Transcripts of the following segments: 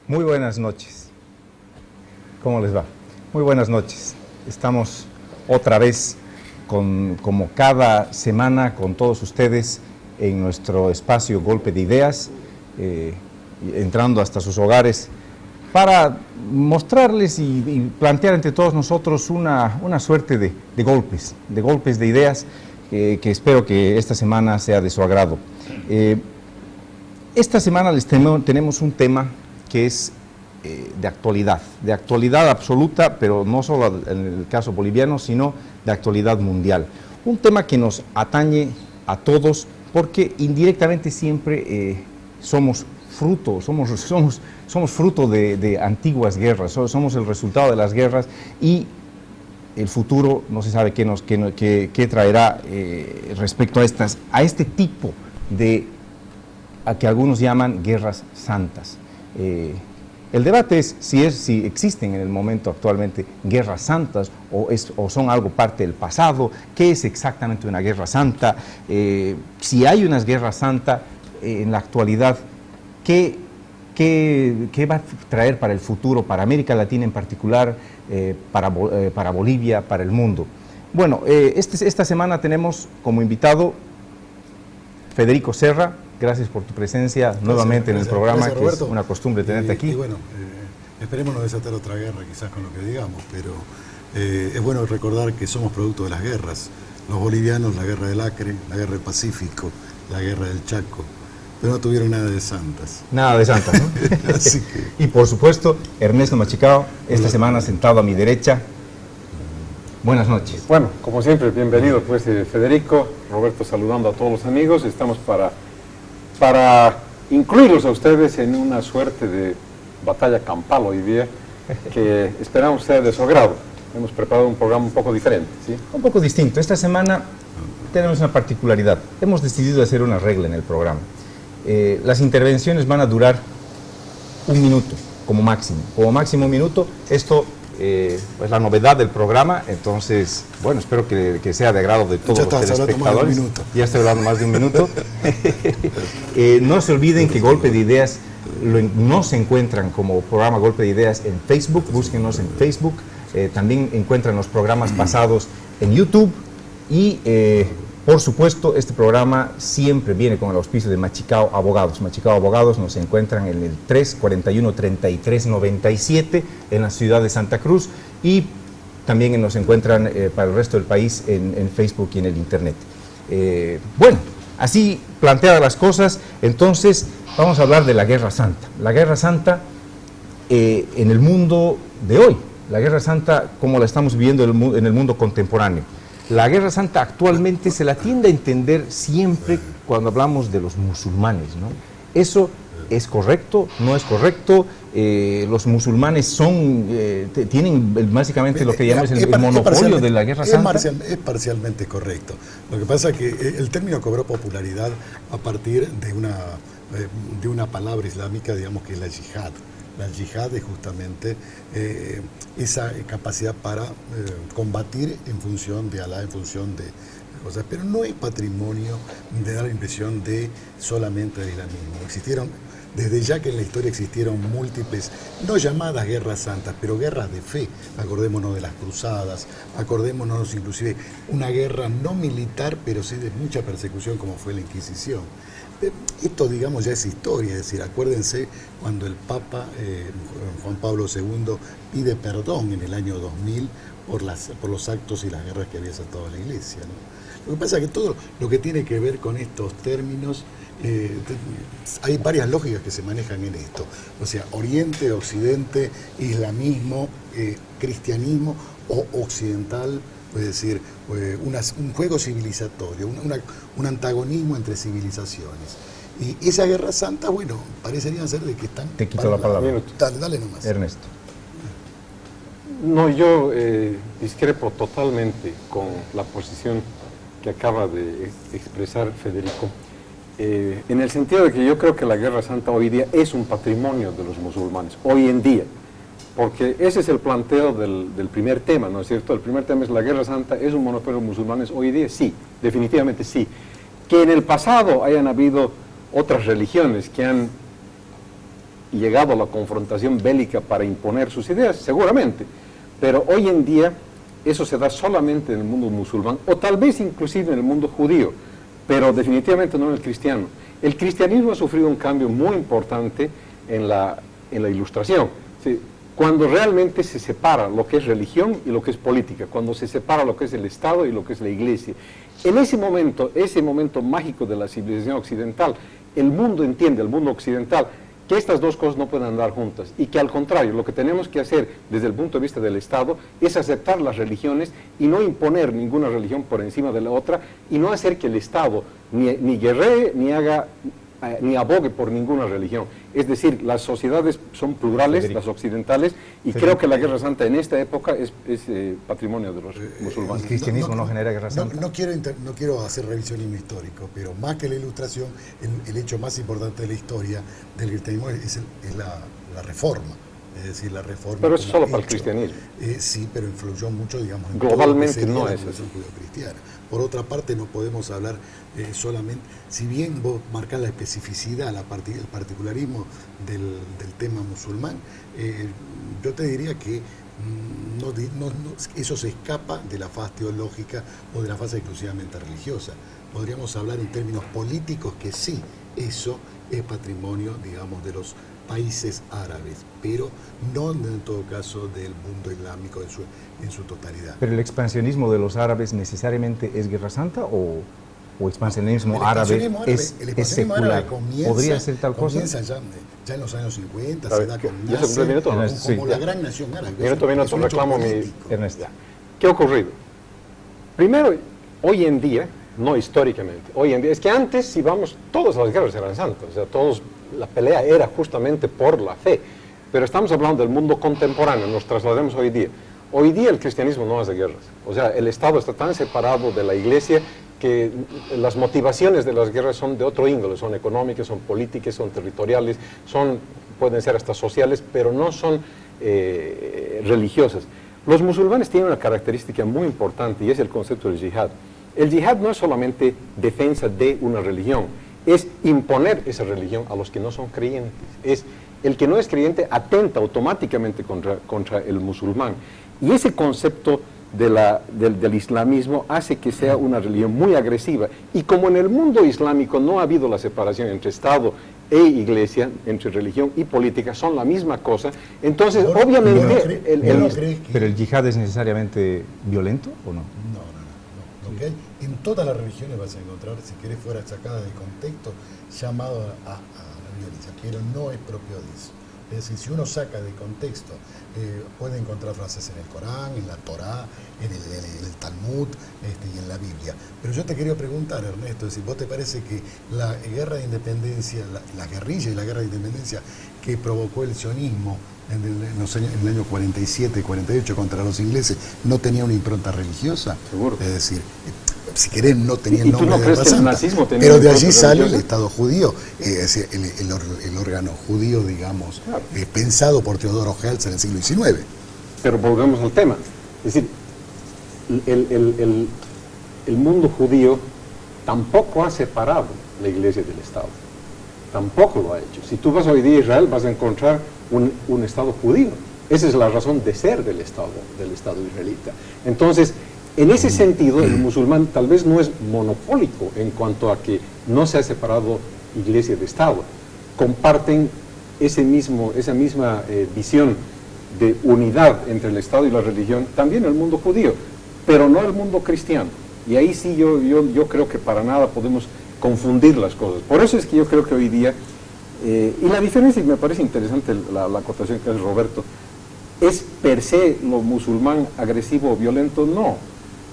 Muy buenas noches. ¿Cómo les va? Muy buenas noches. Estamos otra vez, como cada semana, con todos ustedes en nuestro espacio Golpe de Ideas, entrando hasta sus hogares para mostrarles y plantear entre todos nosotros una suerte de golpes de ideas que espero que esta semana sea de su agrado. Esta semana tenemos un tema que es de actualidad absoluta, pero no solo en el caso boliviano, sino de actualidad mundial. Un tema que nos atañe a todos porque indirectamente siempre somos fruto de antiguas guerras, somos el resultado de las guerras y el futuro no se sabe qué traerá respecto a este tipo a que algunos llaman guerras santas. El debate es si existen en el momento actualmente guerras santas o son algo parte del pasado. ¿Qué es exactamente una guerra santa? Si hay una guerra santa en la actualidad, ¿qué va a traer para el futuro, para América Latina en particular, para Bolivia, para el mundo? Bueno, esta semana tenemos como invitado Federico Serra. Gracias por tu presencia nuevamente en el programa, gracias, que es una costumbre tenerte aquí. Y bueno, esperemos no desatar otra guerra quizás con lo que digamos, pero es bueno recordar que somos producto de las guerras. Los bolivianos, la guerra del Acre, la guerra del Pacífico, la guerra del Chaco, pero no tuvieron nada de santas. Nada de santas, ¿no? Así que... Y por supuesto, Ernesto Machicao, esta semana sentado a mi derecha. Buenas noches. Bueno, como siempre, bienvenido pues Federico, Roberto saludando a todos los amigos. Estamos para incluirlos a ustedes en una suerte de batalla campal hoy día, que esperamos sea de su agrado. Hemos preparado un programa un poco diferente, ¿sí? Un poco distinto. Esta semana tenemos una particularidad. Hemos decidido hacer una regla en el programa. Las intervenciones van a durar 1 minuto, como máximo 1 minuto. Esto es la novedad del programa, entonces, bueno, espero que sea de agrado de todos los telespectadores. Ya estoy hablando más de 1 minuto. No se olviden que Golpe de Ideas nos encuentran como programa Golpe de Ideas en Facebook, búsquenos en Facebook. También encuentran los programas pasados en YouTube y, por supuesto, este programa siempre viene con el auspicio de Machicao Abogados. Machicao Abogados nos encuentran en el 341-3397 en la ciudad de Santa Cruz y también nos encuentran para el resto del país en Facebook y en el Internet. Bueno, así planteadas las cosas, entonces vamos a hablar de la Guerra Santa. La Guerra Santa en el mundo de hoy, la Guerra Santa como la estamos viviendo en el mundo contemporáneo. La Guerra Santa actualmente se la tiende a entender siempre cuando hablamos de los musulmanes, ¿no? ¿Eso es correcto? ¿No es correcto? Los musulmanes tienen básicamente lo que llamamos el monopolio de la Guerra Santa. Es parcialmente correcto. Lo que pasa es que el término cobró popularidad a partir de una palabra islámica, digamos, que es la yihad. La yihad es justamente esa capacidad para combatir en función de Alá, en función de cosas, pero no es patrimonio de dar la impresión de solamente del islamismo. Desde ya que en la historia existieron múltiples, no llamadas guerras santas, pero guerras de fe. Acordémonos de las cruzadas, acordémonos inclusive una guerra no militar, pero sí de mucha persecución como fue la Inquisición. Esto, digamos, ya es historia, es decir, acuérdense cuando el Papa Juan Pablo II pide perdón en el año 2000 por los actos y las guerras que había desatado la Iglesia, ¿no? Lo que pasa es que todo lo que tiene que ver con estos términos, hay varias lógicas que se manejan en esto, o sea, Oriente, Occidente, islamismo, cristianismo o occidental. Es decir, un juego civilizatorio, un antagonismo entre civilizaciones. Y esa guerra santa, bueno, parecería ser de que están... Te quito la palabra. Dale nomás. Ernesto. No, yo discrepo totalmente con la posición que acaba de expresar Federico, en el sentido de que yo creo que la Guerra Santa hoy día es un patrimonio de los musulmanes, hoy en día. Porque ese es el planteo del primer tema, ¿no es cierto? El primer tema es la Guerra Santa, ¿es un monopolio de los musulmanes hoy día? Sí, definitivamente sí. Que en el pasado hayan habido otras religiones que han llegado a la confrontación bélica para imponer sus ideas, seguramente, pero hoy en día eso se da solamente en el mundo musulmán, o tal vez inclusive en el mundo judío, pero definitivamente no en el cristiano. El cristianismo ha sufrido un cambio muy importante en la Ilustración. ¿Sí? Cuando realmente se separa lo que es religión y lo que es política, cuando se separa lo que es el Estado y lo que es la Iglesia. En ese momento mágico de la civilización occidental, el mundo entiende, el mundo occidental, que estas dos cosas no pueden andar juntas y que al contrario, lo que tenemos que hacer desde el punto de vista del Estado es aceptar las religiones y no imponer ninguna religión por encima de la otra y no hacer que el Estado ni guerree ni abogue por ninguna religión. Es decir, las sociedades son plurales, Federico. las occidentales, y Federico. creo que la Guerra Santa en esta época es patrimonio de los musulmanes. El cristianismo no genera guerra santa. No quiero hacer revisionismo histórico, pero más que la Ilustración, el hecho más importante de la historia del cristianismo es la reforma. Es decir, la reforma. Pero eso como solo para el hecho. cristianismo. Sí, pero influyó mucho, digamos, en Globalmente todo lo que sería no la es revolución eso. judeocristiana. Por otra parte, no podemos hablar solamente, si bien vos marcás la especificidad, el particularismo del tema musulmán, yo te diría que eso se escapa de la fase teológica o de la fase exclusivamente religiosa. Podríamos hablar en términos políticos que sí, eso es patrimonio, digamos, de los países árabes, pero no en todo caso del mundo islámico en su totalidad. ¿Pero el expansionismo de los árabes necesariamente es guerra santa o expansionismo El árabe expansionismo es expansionismo secular? árabe comienza, ¿Podría ser tal cosa? comienza ya en los años 50, A se ver, da con ¿ya se cumplió el minuto o no? como Sí. la gran nación árabe. Minuto, Es un hecho reclamo político. Ernesto. ¿Qué ha ocurrido? Primero, hoy en día, no históricamente, hoy en día, es que antes, si vamos, todas las guerras eran santas, o sea, la pelea era justamente por la fe, pero estamos hablando del mundo contemporáneo, nos traslademos hoy día. Hoy día el cristianismo no hace guerras, o sea, el Estado está tan separado de la Iglesia que las motivaciones de las guerras son de otro índole, son económicas, son políticas, son territoriales, pueden ser hasta sociales, pero no son religiosas. Los musulmanes tienen una característica muy importante y es el concepto del yihad. El yihad no es solamente defensa de una religión, es imponer esa religión a los que no son creyentes. El que no es creyente atenta automáticamente contra el musulmán. Y ese concepto del islamismo hace que sea una religión muy agresiva. Y como en el mundo islámico no ha habido la separación entre Estado e Iglesia, entre religión y política, son la misma cosa, entonces ¿Vos obviamente... no crees que- ¿Pero el yihad es necesariamente violento o no? No. Lo que hay en todas las religiones vas a encontrar, si querés fuera sacada de contexto, llamado a la violencia, pero no es propio de eso. Es decir, si uno saca de contexto, puede encontrar frases en el Corán, en la Torá, en el Talmud y en la Biblia. Pero yo te quería preguntar, Ernesto, es decir, ¿vos te parece que la guerra de independencia, la guerrilla y la guerra de independencia que provocó el sionismo en el año 47, 48 contra los ingleses no tenía una impronta religiosa? Seguro. Es decir, si querés, no tenía el ¿Y tú nombre no de crees Guerra que el Santa, nazismo tenía pero de una allí impronta sale el religiosa? Estado judío, es decir, el órgano judío, digamos, Claro. pensado por Teodoro Herz en el siglo XIX. Pero volvemos al tema. Es decir, el mundo judío tampoco ha separado la Iglesia del Estado. Tampoco lo ha hecho. Si tú vas hoy día a Israel vas a encontrar un Estado judío. Esa es la razón de ser del Estado israelita. Entonces, en ese sentido, el musulmán tal vez no es monopólico en cuanto a que no se ha separado Iglesia de Estado. Comparten esa misma visión de unidad entre el Estado y la religión, también el mundo judío, pero no el mundo cristiano. Y ahí sí yo creo que para nada podemos confundir las cosas. Por eso es que yo creo que hoy día, y la diferencia, y me parece interesante la acotación que hace Roberto, ¿es per se lo musulmán agresivo o violento? No,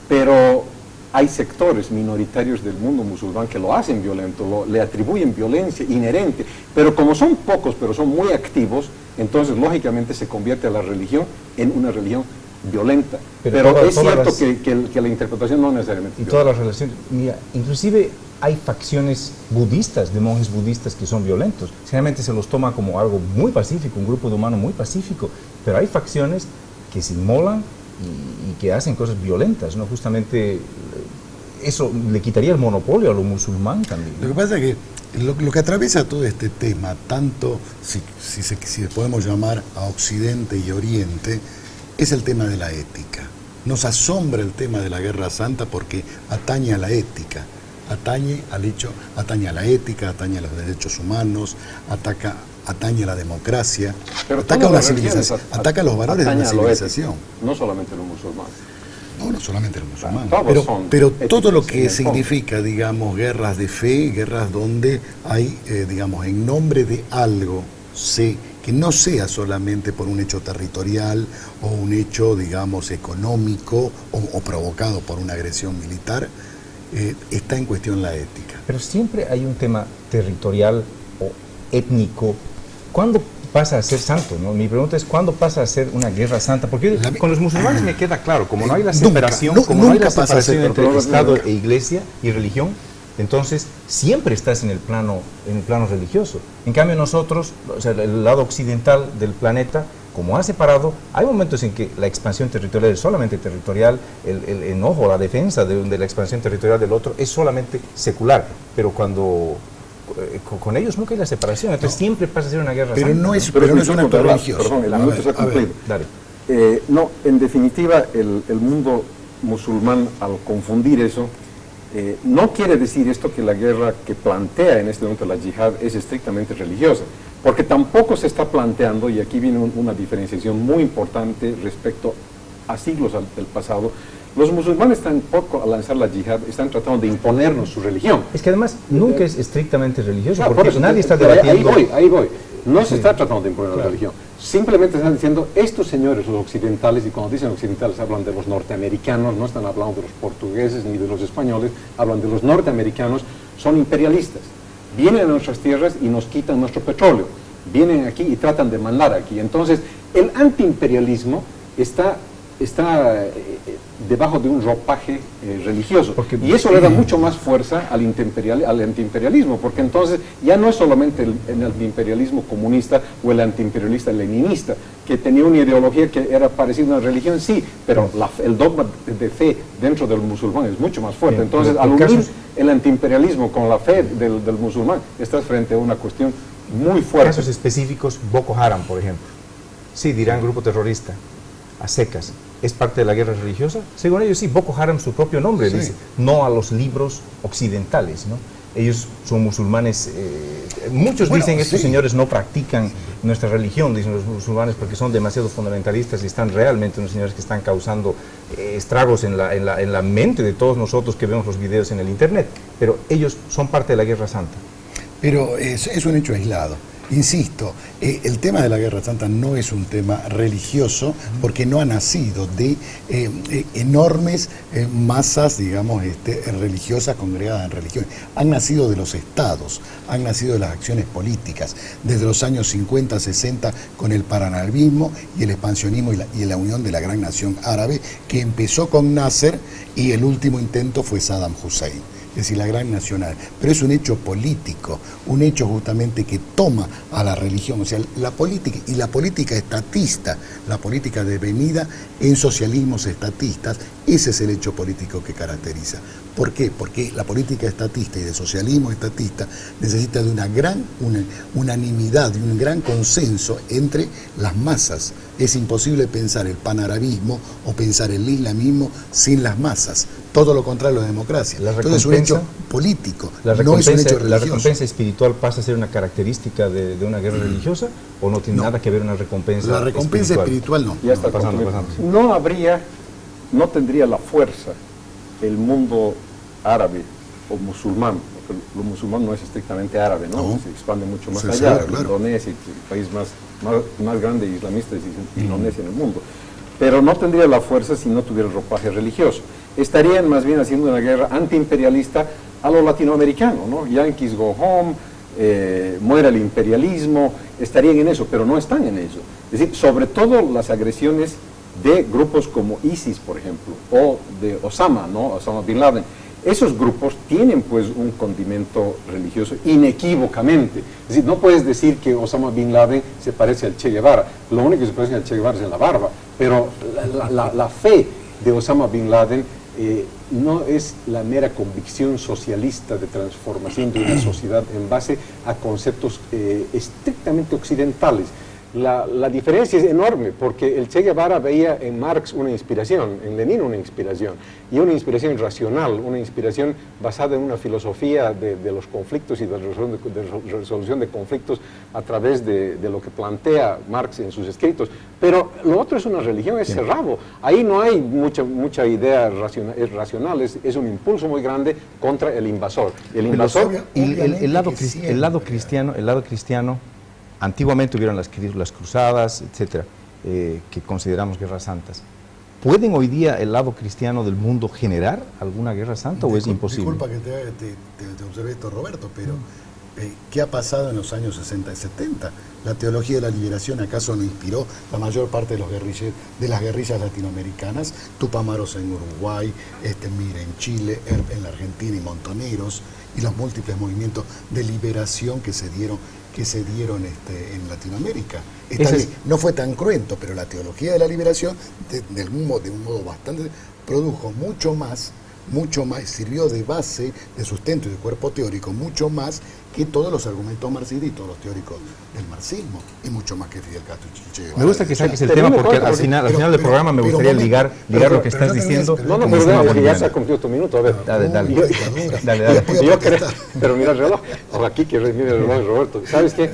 pero hay sectores minoritarios del mundo musulmán que lo hacen violento, le atribuyen violencia inherente, pero como son pocos, pero son muy activos, entonces lógicamente se convierte a la religión en una religión violenta. Pero es cierto que la interpretación no necesariamente Y es todas las relaciones, mira, inclusive hay facciones budistas, de monjes budistas que son violentos. Generalmente se los toma como algo muy pacífico, un grupo de humanos muy pacífico, pero hay facciones que se inmolan y que hacen cosas violentas, ¿no? Justamente eso le quitaría el monopolio a lo musulmán también. Lo que pasa es que lo que atraviesa todo este tema, tanto si podemos llamar a Occidente y Oriente, es el tema de la ética. Nos asombra el tema de la Guerra Santa porque atañe a la ética, atañe a la ética, atañe a los derechos humanos, atañe a la democracia, pero ataca a una civilización, ataca a los valores de la civilización. No solamente los musulmanes. No solamente los musulmanes, pero todo lo que significa, digamos, guerras de fe, guerras donde hay, digamos, en nombre de algo, que no sea solamente por un hecho territorial o un hecho, digamos, económico o provocado por una agresión militar, está en cuestión la ética. Pero siempre hay un tema territorial o étnico. ¿Cuándo pasa a ser santo? ¿No? Mi pregunta es, ¿cuándo pasa a ser una guerra santa? Porque con los musulmanes me queda claro, como no hay la separación, entre Estado e iglesia y religión, entonces siempre estás en el plano religioso. En cambio nosotros, o sea, el lado occidental del planeta, como ha separado, hay momentos en que la expansión territorial es solamente territorial, el enojo, la defensa de la expansión territorial del otro es solamente secular, pero cuando con ellos nunca hay la separación, entonces siempre pasa a ser una guerra pero santa. No es un acto religioso. Perdón, el minuto se ha cumplido. No, en definitiva, el mundo musulmán, al confundir eso, no quiere decir esto que la guerra que plantea en este momento la yihad es estrictamente religiosa, porque tampoco se está planteando, y aquí viene una diferenciación muy importante respecto a siglos del pasado. Los musulmanes tampoco, al lanzar la yihad, están tratando de imponernos su religión. Es que además nunca es estrictamente religioso, Claro, porque por eso, nadie está debatiendo... Ahí voy. No se está tratando de imponer la religión. Simplemente están diciendo, estos señores, los occidentales, y cuando dicen occidentales hablan de los norteamericanos, no están hablando de los portugueses ni de los españoles, hablan de los norteamericanos, son imperialistas. Vienen a nuestras tierras y nos quitan nuestro petróleo. Vienen aquí y tratan de mandar aquí. Entonces, el antiimperialismo está debajo de un ropaje religioso, y eso le da mucho más fuerza al antiimperialismo, porque entonces ya no es solamente el antiimperialismo comunista o el antiimperialista leninista, que tenía una ideología que era parecida a una religión, sí, pero el dogma de fe dentro del musulmán es mucho más fuerte. Entonces, al unir el antiimperialismo con la fe del musulmán, estás frente a una cuestión muy fuerte. Casos específicos, Boko Haram, por ejemplo. Sí, dirán grupo terrorista, a secas. ¿Es parte de la guerra religiosa? Según ellos sí, Boko Haram, su propio nombre, dice, no a los libros occidentales, ¿no? Ellos son musulmanes, muchos dicen estos señores no practican nuestra religión, dicen los musulmanes, porque son demasiado fundamentalistas y están realmente unos señores que están causando estragos en la mente de todos nosotros que vemos los videos en el internet, pero ellos son parte de la Guerra Santa. Pero es un hecho aislado. Insisto, el tema de la Guerra Santa no es un tema religioso porque no ha nacido de enormes masas, digamos, religiosas congregadas en religión. Han nacido de los estados, han nacido de las acciones políticas, desde los años 50, 60, con el paranalvismo y el expansionismo y la unión de la gran nación árabe, que empezó con Nasser y el último intento fue Saddam Hussein. Es decir, la gran nacional, pero es un hecho político, un hecho justamente que toma a la religión, o sea, la política estatista, la política devenida en socialismos estatistas, ese es el hecho político que caracteriza. ¿Por qué? Porque la política estatista y de socialismo estatista necesita de una gran unanimidad, de un gran consenso entre las masas. Es imposible pensar el panarabismo o pensar el islamismo sin las masas. Todo lo contrario a la democracia. Entonces es un hecho político, no es un hecho religioso. ¿La recompensa espiritual pasa a ser una característica de una guerra religiosa o no tiene nada que ver una recompensa espiritual? La recompensa espiritual no. Ya está pasando. No tendría la fuerza el mundo árabe o musulmán, porque lo musulmán no es estrictamente árabe, ¿no? Se expande mucho más allá. Claro. Indonesia, el país más grande islamista es Indonesia en el mundo. Pero no tendría la fuerza si no tuviera ropaje religioso. Estarían más bien haciendo una guerra antiimperialista a lo latinoamericano, ¿no? Yankees go home, muera el imperialismo, estarían en eso, pero no están en eso. Es decir, sobre todo las agresiones de grupos como ISIS, por ejemplo, o de Osama, ¿no? Osama Bin Laden. Esos grupos tienen pues un condimento religioso inequívocamente. Es decir, no puedes decir que Osama Bin Laden se parece al Che Guevara. Lo único que se parece al Che Guevara es en la barba. Pero la fe de Osama Bin Laden no es la mera convicción socialista de transformación de una sociedad en base a conceptos estrictamente occidentales. La diferencia es enorme, porque el Che Guevara veía en Marx una inspiración, en Lenin una inspiración, y una inspiración racional, una inspiración basada en una filosofía de los conflictos y de resolución de conflictos a través de lo que plantea Marx en sus escritos. Pero lo otro es una religión, es cerrado. Ahí no hay mucha idea racional, es un impulso muy grande contra el invasor. El invasor... El lado cristiano, antiguamente hubieron las cruzadas, etcétera, que consideramos guerras santas. ¿Pueden hoy día el lado cristiano del mundo generar alguna guerra santa o es imposible? Disculpa que te observe esto, Roberto, pero ¿qué ha pasado en los años 60 y 70? ¿La teología de la liberación acaso no inspiró la mayor parte de las guerrillas latinoamericanas? Tupamaros en Uruguay, Mira en Chile, en la Argentina y Montoneros, y los múltiples movimientos de liberación que se dieron en Latinoamérica. No fue tan cruento, pero la teología de la liberación, de un modo bastante, produjo mucho más, sirvió de base, de sustento y de cuerpo teórico, mucho más que todos los argumentos marxistas y todos los teóricos del marxismo, y mucho más que Fidel Castro y Che Guevara. Me gusta que saques el tema porque al final del programa me gustaría ligar lo que estás diciendo. Pero ya se ha cumplido tu minuto, a ver. Dale. Pero mira el reloj, aquí que mira el reloj, Roberto. ¿Sabes qué?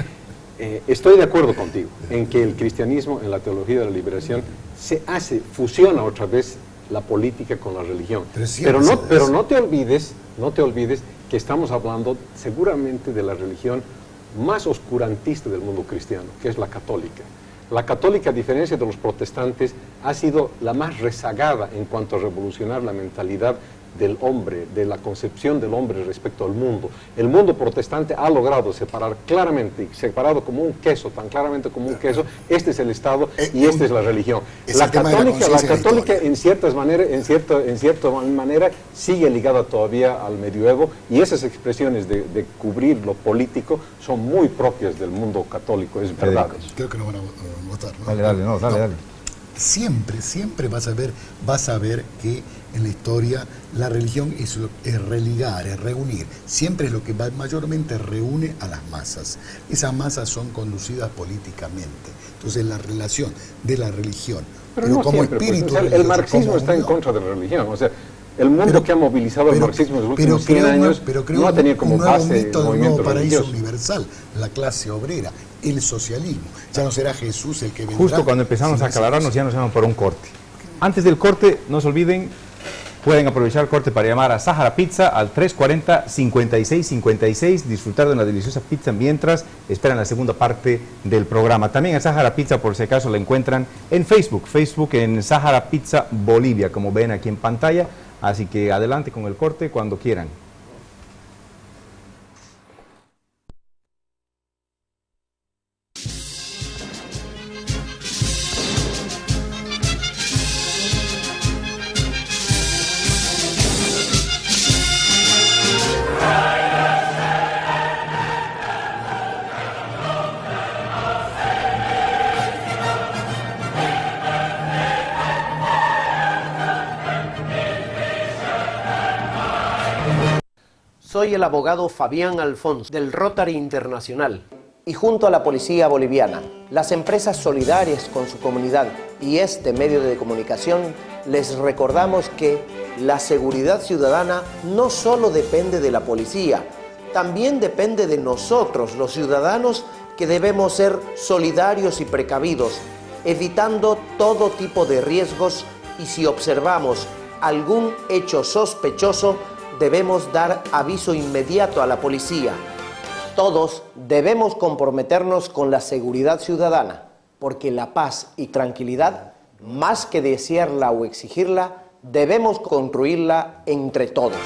Estoy de acuerdo contigo en que el cristianismo en la teología de la liberación fusiona otra vez la política con la religión. Pero no te olvides que estamos hablando seguramente de la religión más oscurantista del mundo cristiano, que es la católica. La católica, a diferencia de los protestantes, ha sido la más rezagada en cuanto a revolucionar la mentalidad del hombre, de la concepción del hombre respecto al mundo. El mundo protestante ha logrado separar claramente, separado como un queso, tan claramente como un queso, este es el Estado y esta es la religión. La católica en cierta manera sigue ligada todavía al medioevo, y esas expresiones de cubrir lo político son muy propias del mundo católico, es verdad. Creo que no van a votar, ¿no? Dale. Siempre vas a ver que en la historia la religión es religar, es reunir. Siempre es lo que mayormente reúne a las masas. Esas masas son conducidas políticamente. Entonces la relación de la religión, pero no como siempre, espíritu pues, el marxismo está en contra de la religión. O sea, el mundo que ha movilizado el marxismo en los últimos 100 años no ha tenido como base el movimiento paraíso universal, la clase obrera, el socialismo. Ya no será Jesús el que vendrá. Justo cuando empezamos a aclararnos, ya nos llaman por un corte. Antes del corte, no se olviden, pueden aprovechar el corte para llamar a Sahara Pizza al 340-5656, disfrutar de una deliciosa pizza mientras esperan la segunda parte del programa. También a Sahara Pizza, por si acaso, la encuentran en Facebook en Sahara Pizza Bolivia, como ven aquí en pantalla. Así que adelante con el corte cuando quieran. Soy el abogado Fabián Alfonso del Rotary Internacional y junto a la policía boliviana, las empresas solidarias con su comunidad y este medio de comunicación, les recordamos que la seguridad ciudadana no solo depende de la policía, también depende de nosotros, los ciudadanos, que debemos ser solidarios y precavidos, evitando todo tipo de riesgos, y si observamos algún hecho sospechoso, debemos dar aviso inmediato a la policía. Todos debemos comprometernos con la seguridad ciudadana, porque la paz y tranquilidad, más que desearla o exigirla, debemos construirla entre todos.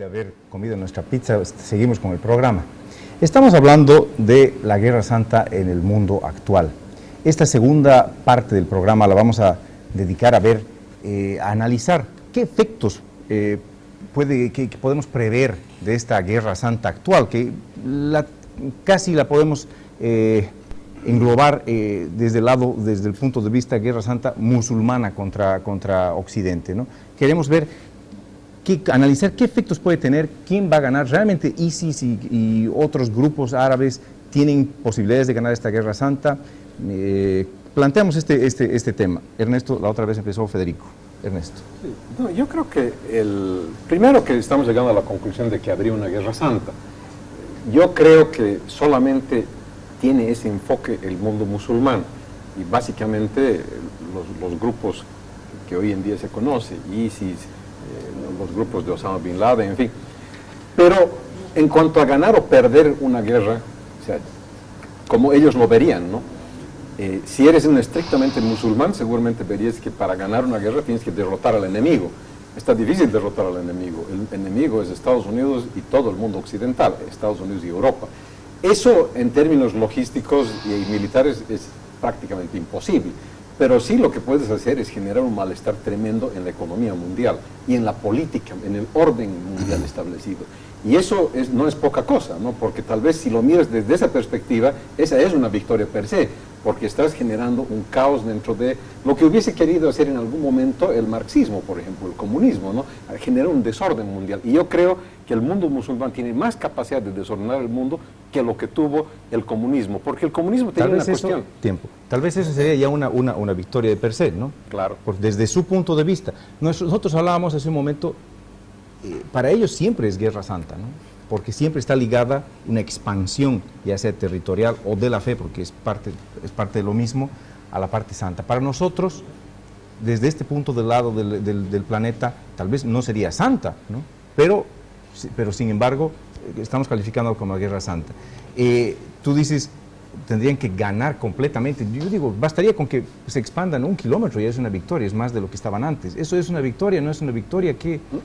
haber comido nuestra pizza, seguimos con el programa. Estamos hablando de la Guerra Santa en el mundo actual. Esta segunda parte del programa la vamos a dedicar a ver, a analizar qué efectos que podemos prever de esta Guerra Santa actual, que casi la podemos englobar desde el punto de vista Guerra Santa musulmana contra Occidente, ¿no? Queremos ver, analizar qué efectos puede tener, quién va a ganar. ¿Realmente ISIS y otros grupos árabes tienen posibilidades de ganar esta Guerra Santa? Planteamos este tema. Ernesto, la otra vez empezó Federico. Ernesto. Sí. No, yo creo que primero que estamos llegando a la conclusión de que habría una Guerra Santa. Yo creo que solamente tiene ese enfoque el mundo musulmán y básicamente los grupos que hoy en día se conoce, ISIS, los grupos de Osama Bin Laden, en fin. Pero en cuanto a ganar o perder una guerra, o sea, como ellos lo verían, ¿no? Si eres un estrictamente musulmán, seguramente verías que para ganar una guerra tienes que derrotar al enemigo. Está difícil derrotar al enemigo. El enemigo es Estados Unidos y todo el mundo occidental, Estados Unidos y Europa. Eso en términos logísticos y militares es prácticamente imposible. Pero sí lo que puedes hacer es generar un malestar tremendo en la economía mundial y en la política, en el orden mundial establecido. Y eso no es poca cosa, ¿no? Porque tal vez si lo miras desde esa perspectiva, esa es una victoria per se, porque estás generando un caos dentro de lo que hubiese querido hacer en algún momento el marxismo, por ejemplo, el comunismo, ¿no? Generar un desorden mundial. Y yo creo que el mundo musulmán tiene más capacidad de desordenar el mundo que lo que tuvo el comunismo, porque el comunismo tenía una cuestión. Tal vez eso sería ya una victoria de per se, ¿no? Claro. Porque desde su punto de vista. Nosotros hablábamos hace un momento, para ellos siempre es Guerra Santa, ¿no? Porque siempre está ligada una expansión, ya sea territorial o de la fe, porque es parte de lo mismo, a la parte santa. Para nosotros, desde este punto del lado del planeta, tal vez no sería santa, ¿no? Pero sin embargo, estamos calificando como Guerra Santa. Tú dices, tendrían que ganar completamente. Yo digo, bastaría con que se expandan 1 kilómetro y es una victoria, es más de lo que estaban antes. ¿Eso es una victoria? ¿No es una victoria?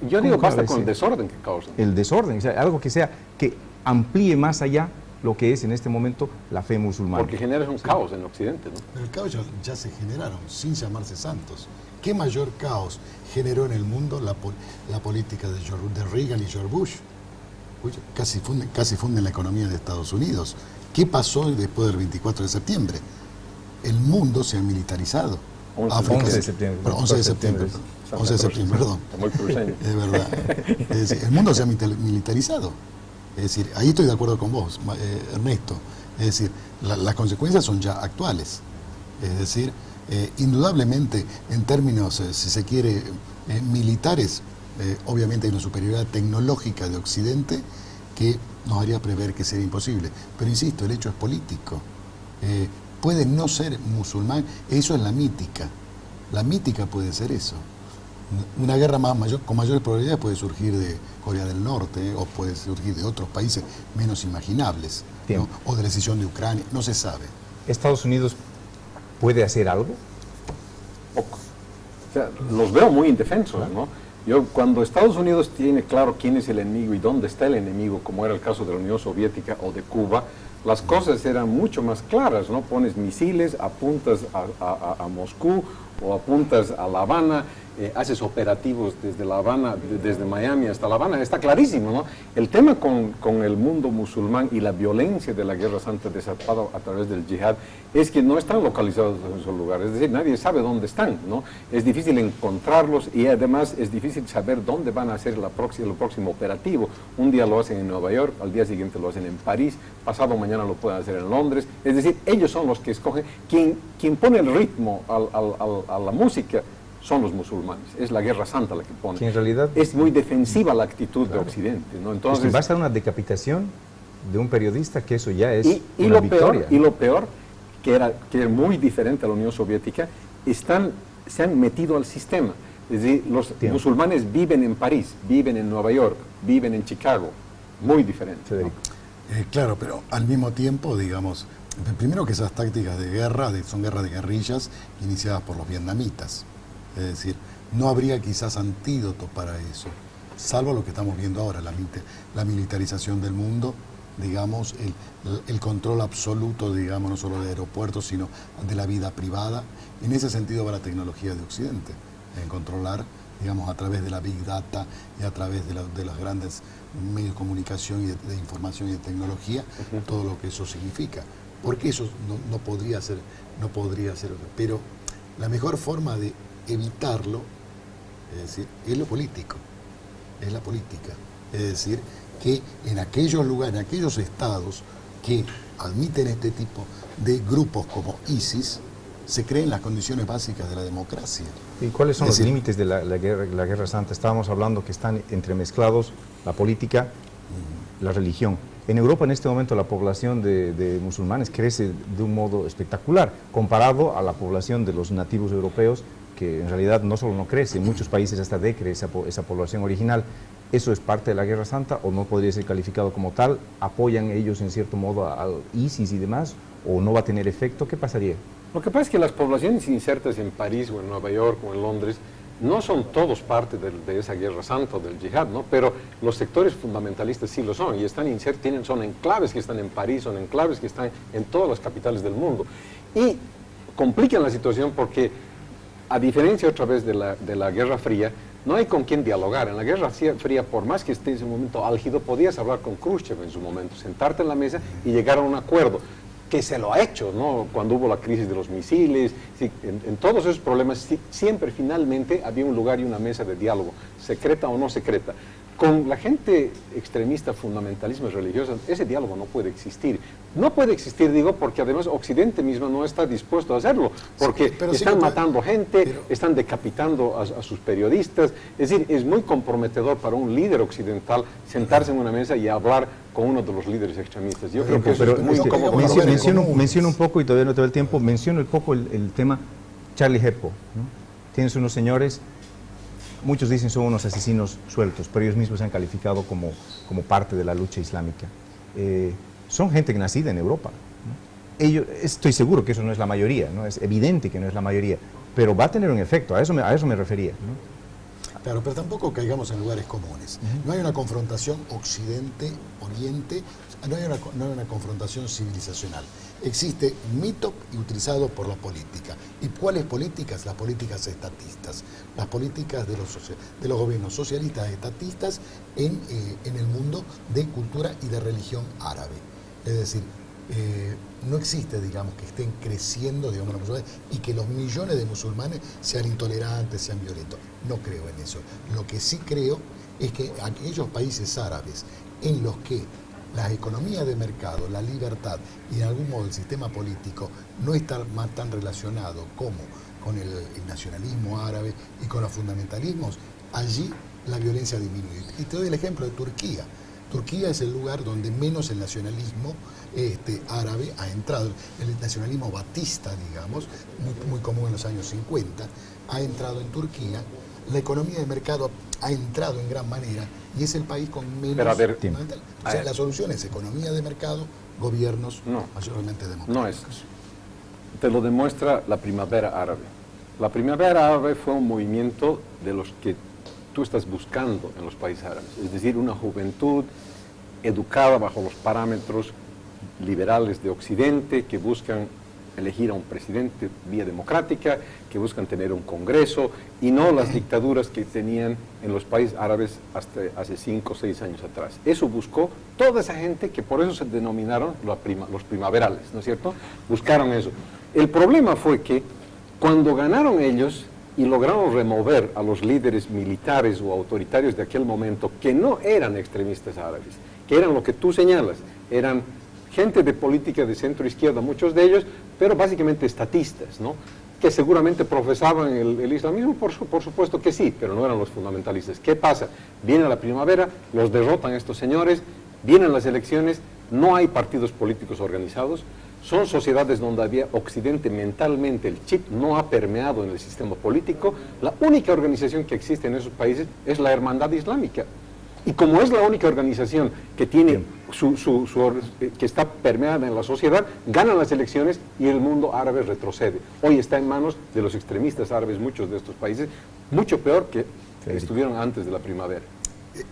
Yo digo, basta con el desorden que causa. El desorden, o sea, algo que amplíe más allá lo que es en este momento la fe musulmana. Porque generas un caos en Occidente, ¿no? Pero el caos ya se generaron, sin llamarse santos. ¿Qué mayor caos generó en el mundo la política de Reagan y George Bush? Casi funden la economía de Estados Unidos. ¿Qué pasó después del 24 de septiembre? El mundo se ha militarizado. 11 de septiembre. Perdón, 11 de septiembre, perdón. Es verdad. Es decir, el mundo se ha militarizado. Es decir, ahí estoy de acuerdo con vos, Ernesto. Es decir, las consecuencias son ya actuales. Es decir, indudablemente, en términos, si se quiere, militares, obviamente hay una superioridad tecnológica de Occidente que nos haría prever que sería imposible. Pero insisto, el hecho es político. Puede no ser musulmán, eso es la mítica. La mítica puede ser eso. Una guerra con mayores probabilidades puede surgir de Corea del Norte o puede surgir de otros países menos imaginables, ¿no? O de la decisión de Ucrania, no se sabe. ¿Estados Unidos puede hacer algo? Poco. O sea, los veo muy indefensos, ¿no? Cuando Estados Unidos tiene claro quién es el enemigo y dónde está el enemigo, como era el caso de la Unión Soviética o de Cuba, las cosas eran mucho más claras, ¿no? Pones misiles, apuntas a Moscú o apuntas a La Habana, haces operativos desde La Habana, desde Miami hasta La Habana, está clarísimo, ¿no? El tema con el mundo musulmán y la violencia de la Guerra Santa desatada a través del yihad es que no están localizados en esos lugares, es decir, nadie sabe dónde están, ¿no? Es difícil encontrarlos y además es difícil saber dónde van a hacer el próximo operativo. Un día lo hacen en Nueva York, al día siguiente lo hacen en París, pasado mañana lo pueden hacer en Londres, es decir, ellos son los que escogen, quien pone el ritmo a la música son los musulmanes, es la Guerra Santa la que pone. Que en realidad es muy defensiva la actitud de Occidente, ¿no? Entonces, basta una decapitación de un periodista, que eso ya es una victoria. Y lo peor, que era muy diferente a la Unión Soviética, se han metido al sistema. Es decir, los musulmanes viven en París, viven en Nueva York, viven en Chicago, muy diferente. Federico. Claro, pero al mismo tiempo, digamos, primero que esas tácticas de guerra son guerras de guerrillas iniciadas por los vietnamitas. Es decir, no habría quizás antídoto para eso. salvo lo que estamos viendo ahora, la militarización del mundo, digamos, el control absoluto, digamos, no solo de aeropuertos, sino de la vida privada. En ese sentido va la tecnología de Occidente, en controlar, digamos, a través de la Big Data y a través de los grandes medios de comunicación y de información y de tecnología, todo lo que eso significa. Porque eso no podría ser, pero la mejor forma de evitarlo, es decir, es lo político, es la política. Es decir, que en aquellos lugares, en aquellos estados que admiten este tipo de grupos como ISIS, se creen las condiciones básicas de la democracia. ¿Y cuáles son los límites de la Guerra Santa? Estábamos hablando que están entremezclados la política, la religión. En Europa en este momento la población de musulmanes crece de un modo espectacular, comparado a la población de los nativos europeos, que en realidad no solo no crece, en muchos países hasta decrece esa población original. ¿Eso es parte de la Guerra Santa o no podría ser calificado como tal? ¿Apoyan ellos en cierto modo al ISIS y demás? ¿O no va a tener efecto? ¿Qué pasaría? Lo que pasa es que las poblaciones insertas en París o en Nueva York o en Londres no son todos parte de esa Guerra Santa o del yihad, ¿no? Pero los sectores fundamentalistas sí lo son y están insertos, son enclaves que están en París, son enclaves que están en todas las capitales del mundo. Y complican la situación porque, a diferencia otra vez de la Guerra Fría, no hay con quién dialogar. En la Guerra Fría, por más que esté en ese momento álgido, podías hablar con Khrushchev en su momento, sentarte en la mesa y llegar a un acuerdo, que se lo ha hecho, ¿no? Cuando hubo la crisis de los misiles, sí, en todos esos problemas siempre finalmente había un lugar y una mesa de diálogo, secreta o no secreta. Con la gente extremista, fundamentalismo religioso, ese diálogo no puede existir. No puede existir, digo, porque además Occidente mismo no está dispuesto a hacerlo, porque están matando gente, están decapitando a sus periodistas. Es decir, es muy comprometedor para un líder occidental sentarse en una mesa y hablar con uno de los líderes extremistas. Yo creo que eso es muy incómodo. Menciono un poco, y todavía no te doy el tiempo, menciono un poco el tema Charlie Hebdo, ¿no? Tienes unos señores, muchos dicen son unos asesinos sueltos, pero ellos mismos se han calificado como parte de la lucha islámica. Son gente nacida en Europa, ¿no? Estoy seguro que eso no es la mayoría, ¿no? Es evidente que no es la mayoría, pero va a tener un efecto, a eso me refería, ¿no? Claro, pero tampoco caigamos en lugares comunes. No hay una confrontación Occidente-Oriente, no hay una confrontación civilizacional. Existe un mito utilizado por la política. ¿Y cuáles políticas? Las políticas estatistas. Las políticas de los gobiernos socialistas estatistas en el mundo de cultura y de religión árabe. Es decir, no existe, digamos, que estén creciendo, digamos, los musulmanes y que los millones de musulmanes sean intolerantes, sean violentos. No creo en eso. Lo que sí creo es que aquellos países árabes en los que las economías de mercado, la libertad y de algún modo el sistema político no está más tan relacionado como con el nacionalismo árabe y con los fundamentalismos, allí la violencia disminuye. Y te doy el ejemplo de Turquía. Turquía es el lugar donde menos el nacionalismo árabe ha entrado. El nacionalismo batista, digamos, muy común en los años 50, ha entrado en Turquía. La economía de mercado ha entrado en gran manera y es el país con menos... Pero a ver, o sea, la solución es economía de mercado, gobiernos mayormente democráticos. No es. Te lo demuestra la primavera árabe. La primavera árabe fue un movimiento de los que tú estás buscando en los países árabes, es decir, una juventud educada bajo los parámetros liberales de Occidente que buscan elegir a un presidente vía democrática, que buscan tener un congreso y no las dictaduras que tenían en los países árabes hasta hace 5 o 6 años atrás. Eso buscó toda esa gente que por eso se denominaron los primaverales, ¿no es cierto? Buscaron eso. El problema fue que cuando ganaron ellos y lograron remover a los líderes militares o autoritarios de aquel momento que no eran extremistas árabes, que eran lo que tú señalas, eran gente de política de centro-izquierda, muchos de ellos, pero básicamente estatistas, ¿no? Que seguramente profesaban el islamismo, por supuesto que sí, pero no eran los fundamentalistas. ¿Qué pasa? Viene la primavera, los derrotan estos señores, vienen las elecciones, no hay partidos políticos organizados, son sociedades donde había Occidente mentalmente, el chip no ha permeado en el sistema político. La única organización que existe en esos países es la Hermandad Islámica. Y como es la única organización que tiene que está permeada en la sociedad, ganan las elecciones y el mundo árabe retrocede. Hoy está en manos de los extremistas árabes, muchos de estos países, mucho peor que estuvieron antes de la primavera.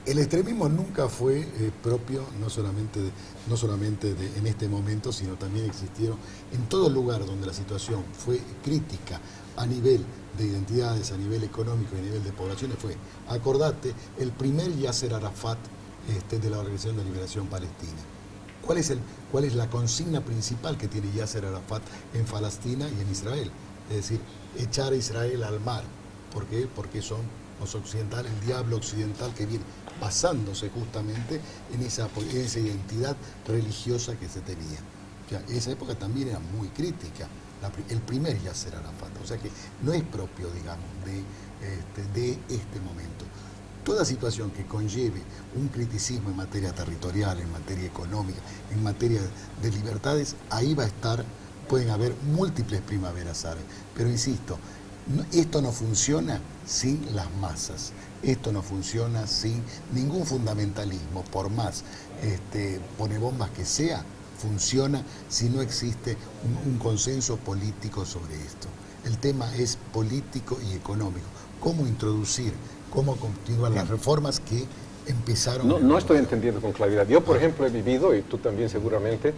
El extremismo nunca fue propio, no solamente en este momento, sino también existieron en todo lugar donde la situación fue crítica a nivel de identidades, a nivel económico y a nivel de poblaciones. Acordate, el primer Yasser Arafat de la Organización de Liberación Palestina. ¿Cuál es la consigna principal que tiene Yasser Arafat en Palestina y en Israel? Es decir, echar a Israel al mar. ¿Por qué? Porque son los occidentales, el diablo occidental que viene basándose justamente en esa identidad religiosa que se tenía. O sea, esa época también era muy crítica, el primer Yasser Arafat, o sea que no es propio, digamos, de este momento. Toda situación que conlleve un criticismo en materia territorial, en materia económica, en materia de libertades, ahí va a estar, pueden haber múltiples primaveras árabes, pero insisto, esto no funciona sin las masas, esto no funciona sin ningún fundamentalismo, por más pone bombas que sea, funciona si no existe un consenso político sobre esto. El tema es político y económico. ¿Cómo introducir, cómo continuar las reformas que empezaron? No estoy entendiendo con claridad. Yo, por ejemplo, he vivido, y tú también seguramente,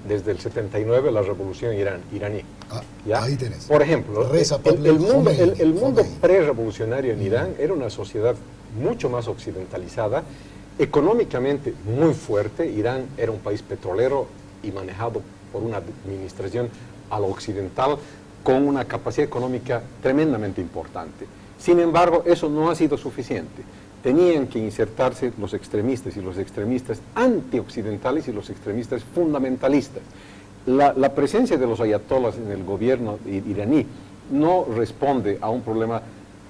desde el 79 la revolución iraní. ¿Ya? Ahí tenés. Por ejemplo, el mundo pre-revolucionario en Irán era una sociedad mucho más occidentalizada, económicamente muy fuerte. Irán era un país petrolero y manejado por una administración a lo occidental con una capacidad económica tremendamente importante. Sin embargo, eso no ha sido suficiente. Tenían que insertarse los extremistas y los extremistas antioccidentales y los extremistas fundamentalistas. La presencia de los ayatolás en el gobierno iraní no responde a un problema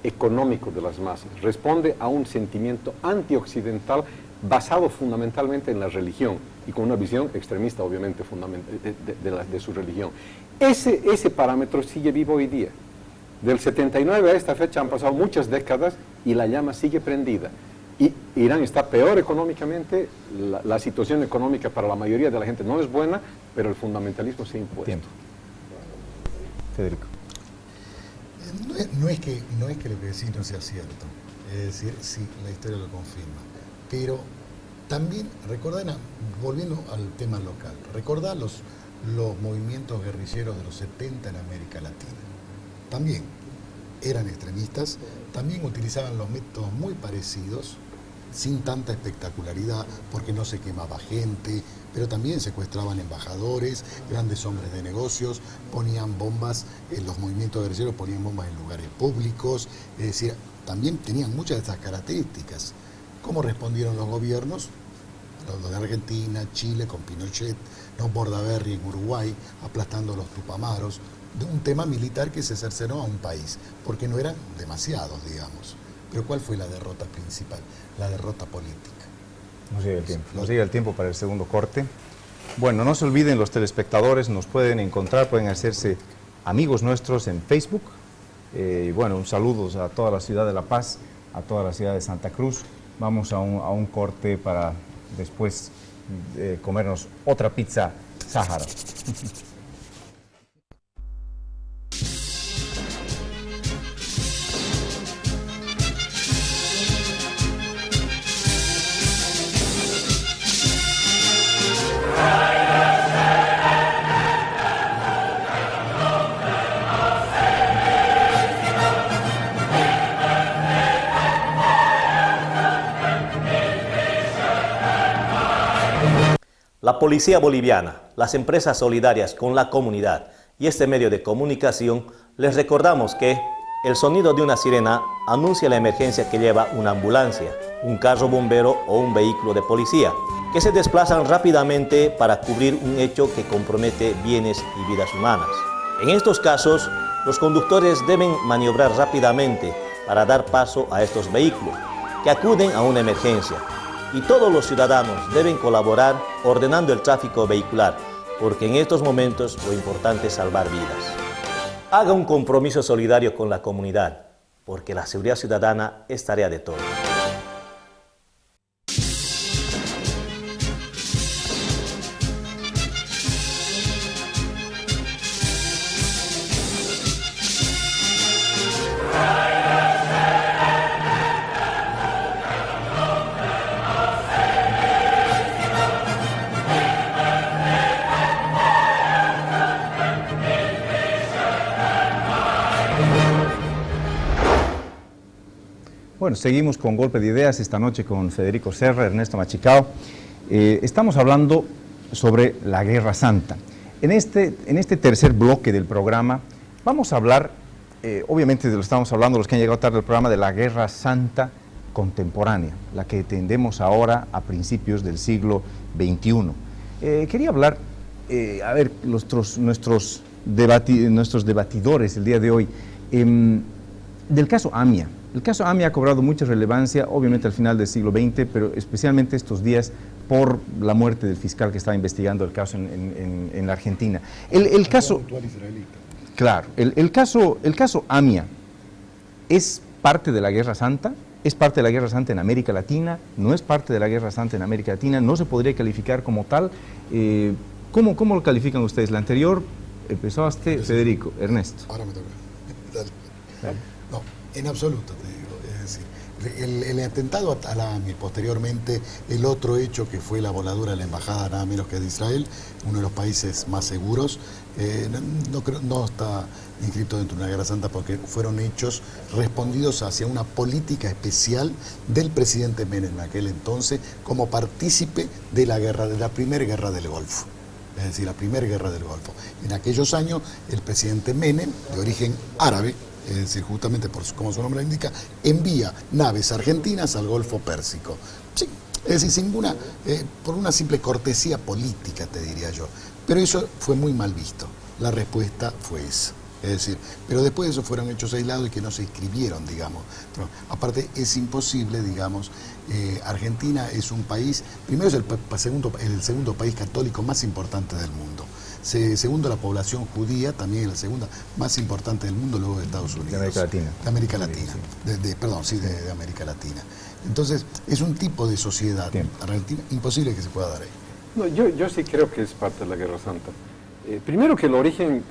económico de las masas, responde a un sentimiento antioccidental basado fundamentalmente en la religión y con una visión extremista, obviamente, de su religión. Ese parámetro sigue vivo hoy día. Del 79 a esta fecha han pasado muchas décadas y la llama sigue prendida. Y Irán está peor económicamente, la situación económica para la mayoría de la gente no es buena, pero el fundamentalismo se ha impuesto. Tiempo. Federico. No es que lo que decís no sea cierto, es decir, sí, la historia lo confirma, pero también recordá, volviendo al tema local, recordá los movimientos guerrilleros de los 70 en América Latina. También eran extremistas, también utilizaban los métodos muy parecidos, sin tanta espectacularidad, porque no se quemaba gente, pero también secuestraban embajadores, grandes hombres de negocios, ponían bombas, los movimientos guerrilleros ponían bombas en lugares públicos, es decir, también tenían muchas de estas características. ¿Cómo respondieron los gobiernos? Los de Argentina, Chile, con Pinochet, los Bordaberry en Uruguay, aplastando los Tupamaros, de un tema militar que se cercenó a un país, porque no eran demasiados, digamos. Pero ¿cuál fue la derrota principal? La derrota política. Nos llega el tiempo. Nos llega el tiempo para el segundo corte. Bueno, no se olviden los telespectadores, nos pueden encontrar, pueden hacerse amigos nuestros en Facebook. Bueno, un saludo a toda la ciudad de La Paz, a toda la ciudad de Santa Cruz. Vamos a un corte para después comernos otra pizza Sáhara. La Policía Boliviana, las empresas solidarias con la comunidad y este medio de comunicación, les recordamos que el sonido de una sirena anuncia la emergencia que lleva una ambulancia, un carro bombero o un vehículo de policía, que se desplazan rápidamente para cubrir un hecho que compromete bienes y vidas humanas. En estos casos, los conductores deben maniobrar rápidamente para dar paso a estos vehículos, que acuden a una emergencia. Y todos los ciudadanos deben colaborar ordenando el tráfico vehicular, porque en estos momentos lo importante es salvar vidas. Haga un compromiso solidario con la comunidad, porque la seguridad ciudadana es tarea de todos. Bueno, seguimos con Golpe de Ideas esta noche con Federico Serra, Ernesto Machicao. Estamos hablando sobre la Guerra Santa. En este tercer bloque del programa vamos a hablar, obviamente lo estamos hablando los que han llegado tarde al programa, de la Guerra Santa contemporánea, la que tendemos ahora a principios del siglo XXI. Quería hablar, a ver, nuestros debatidores el día de hoy, del caso AMIA. El caso AMIA ha cobrado mucha relevancia, obviamente al final del siglo XX, pero especialmente estos días por la muerte del fiscal que estaba investigando el caso en la Argentina. El caso, claro, el caso AMIA es parte de la Guerra Santa, es parte de la Guerra Santa en América Latina, no es parte de la Guerra Santa en América Latina, no se podría calificar como tal. ¿Cómo lo califican ustedes? La anterior empezaste, Federico, Ernesto. Ahora me toca. Dale. No, en absoluto, te digo. Es decir, el atentado a la AMIA, posteriormente el otro hecho que fue la voladura de la embajada nada menos que de Israel, uno de los países más seguros, no está inscrito dentro de una guerra santa porque fueron hechos respondidos hacia una política especial del presidente Menem en aquel entonces como partícipe de la primera guerra del Golfo. Es decir, la primera guerra del Golfo. En aquellos años, el presidente Menem, de origen árabe, es decir, justamente como su nombre indica, envía naves argentinas al Golfo Pérsico. Sí, es decir, por una simple cortesía política, te diría yo. Pero eso fue muy mal visto. La respuesta fue esa. Es decir, pero después de eso fueron hechos aislados y que no se inscribieron, digamos. Pero, aparte, es imposible, digamos, Argentina es un país, primero es el segundo país católico más importante del mundo. Segundo, la población judía, también es la segunda más importante del mundo, luego de Estados Unidos. De América Latina. De América Latina. Sí. De América Latina. Entonces, es un tipo de sociedad argentina imposible que se pueda dar ahí. No, yo sí creo que es parte de la Guerra Santa. Primero que el origen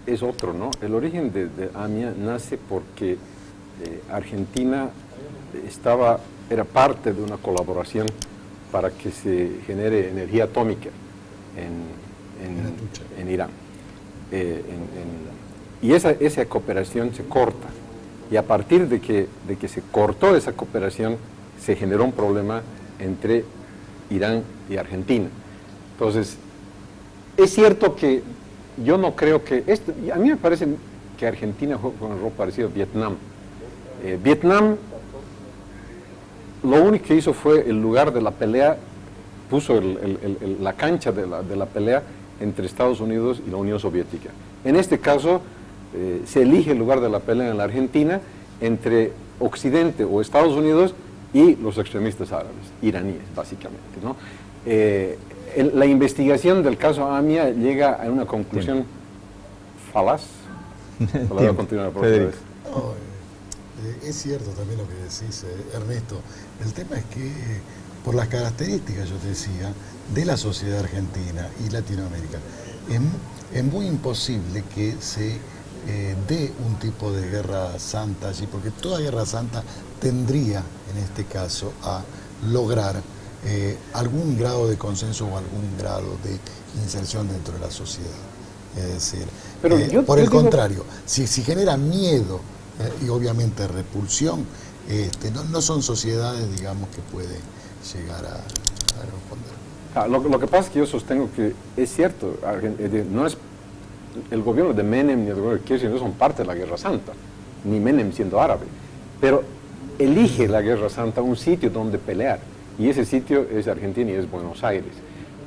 es otro, ¿no? El origen de AMIA nace porque Argentina era parte de una colaboración para que se genere energía atómica en Irán. Y esa cooperación se corta. Y a partir de que se cortó esa cooperación, se generó un problema entre Irán y Argentina. Entonces, es cierto que yo no creo que... a mí me parece que Argentina juega con un rol parecido a Vietnam. Vietnam, lo único que hizo fue, el lugar de la pelea, puso la cancha de la pelea entre Estados Unidos y la Unión Soviética. En este caso, se elige el lugar de la pelea en la Argentina entre Occidente o Estados Unidos y los extremistas árabes, iraníes, básicamente, ¿no? La investigación del caso AMIA llega a una conclusión falaz. Voy a continuar por otra vez. Es cierto también lo que decís, Ernesto. El tema es que, por las características, yo te decía, de la sociedad argentina y Latinoamérica, es muy imposible que se dé un tipo de guerra santa allí, porque toda guerra santa tendría, en este caso, a lograr algún grado de consenso o algún grado de inserción dentro de la sociedad. Es decir, pero por el contrario, si genera miedo y obviamente repulsión, no son sociedades, digamos, que pueden llegar a responder. Lo que pasa es que yo sostengo que es cierto, no es el gobierno de Menem ni el gobierno de Kirchner no son parte de la Guerra Santa, ni Menem siendo árabe, pero elige la Guerra Santa un sitio donde pelear. Y ese sitio es Argentina y es Buenos Aires.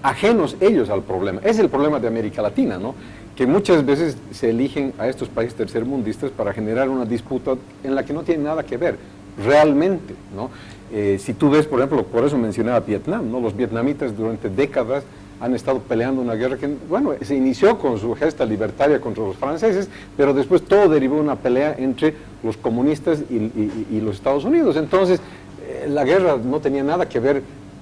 Ajenos ellos al problema. Es el problema de América Latina, ¿no? Que muchas veces se eligen a estos países tercermundistas para generar una disputa en la que no tiene nada que ver, realmente, ¿no? Si tú ves, por ejemplo, por eso mencionaba Vietnam, ¿no? Los vietnamitas durante décadas han estado peleando una guerra que, bueno, se inició con su gesta libertaria contra los franceses, pero después todo derivó en una pelea entre los comunistas y los Estados Unidos. Entonces, la guerra no tenía nada que ver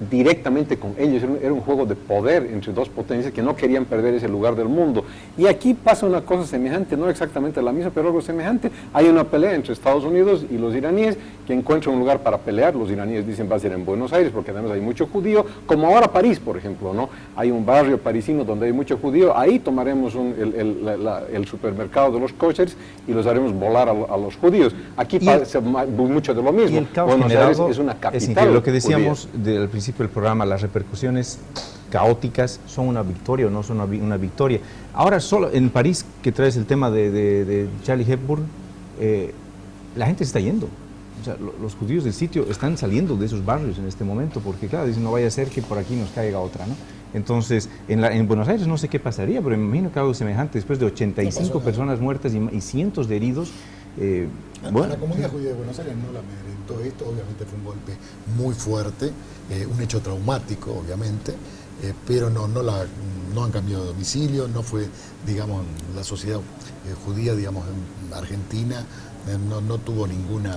directamente con ellos, era un juego de poder entre dos potencias que no querían perder ese lugar del mundo. Y aquí pasa una cosa semejante, no exactamente la misma, pero algo semejante. Hay una pelea entre Estados Unidos y los iraníes, que encuentran un lugar para pelear. Los iraníes dicen va a ser en Buenos Aires, porque además hay mucho judío, como ahora París, por ejemplo, ¿no? Hay un barrio parisino donde hay mucho judío, ahí tomaremos el supermercado de los koshers y los haremos volar a los judíos. Aquí pasa mucho de lo mismo. Y el caos Buenos Aires es una es capital increíble. Lo que decíamos judía. al principio del programa, las repercusiones caóticas son una victoria o no son una victoria. Ahora, solo en París, que traes el tema de Charlie Hebdo, la gente se está yendo. O sea, los judíos del sitio están saliendo de esos barrios en este momento, porque claro, dicen, no vaya a ser que por aquí nos caiga otra, ¿no? Entonces, en Buenos Aires no sé qué pasaría, pero me imagino que algo semejante, después de 85 personas muertas y cientos de heridos. Bueno, la comunidad judía de Buenos Aires no la amedrentó esto, obviamente fue un golpe muy fuerte, un hecho traumático, obviamente, pero no han cambiado de domicilio, no fue, digamos, la sociedad judía, digamos, en Argentina, no tuvo ningún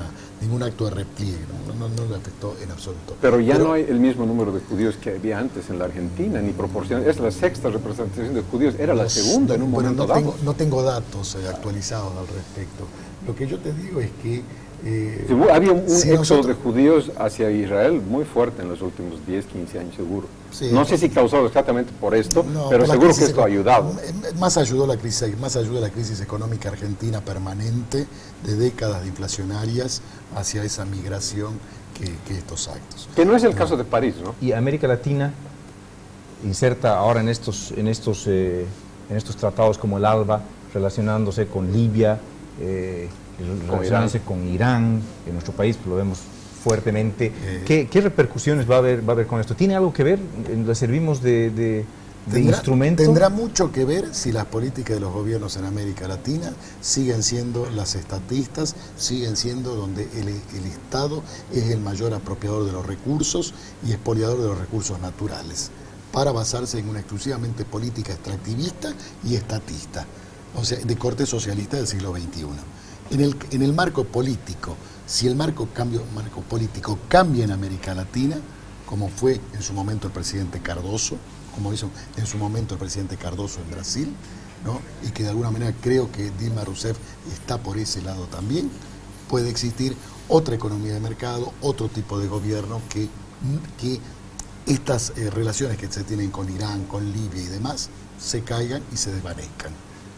acto de repliegue, no le afectó en absoluto. Pero ya no hay el mismo número de judíos que había antes en la Argentina, ni proporción. Es la sexta representación de judíos, era la segunda en un momento dado. No tengo datos actualizados al respecto. Lo que yo te digo es que había un éxodo de judíos hacia Israel muy fuerte en los últimos 10, 15 años, seguro. Sí, no sé si causado exactamente por esto, pero seguro que esto ha ayudado. Más ayudó la crisis económica argentina permanente de décadas de inflacionarias hacia esa migración que estos actos. Que no es el caso de París, ¿no? Y América Latina inserta ahora en estos tratados como el ALBA, relacionándose con Libia, relacionándose con Irán, en nuestro país lo vemos fuertemente. ¿Qué repercusiones va a haber con esto? ¿Tiene algo que ver? ¿Le servimos de instrumento? Tendrá mucho que ver si las políticas de los gobiernos en América Latina siguen siendo las estatistas, siguen siendo donde el Estado es el mayor apropiador de los recursos y expoliador de los recursos naturales, para basarse en una exclusivamente política extractivista y estatista, o sea, de corte socialista del siglo XXI. En el marco político, si el marco político cambia en América Latina, como fue en su momento el presidente Cardoso, como hizo en su momento el presidente Cardoso en Brasil, ¿no? Y que de alguna manera creo que Dilma Rousseff está por ese lado también, puede existir otra economía de mercado, otro tipo de gobierno que estas relaciones que se tienen con Irán, con Libia y demás, se caigan y se desvanezcan.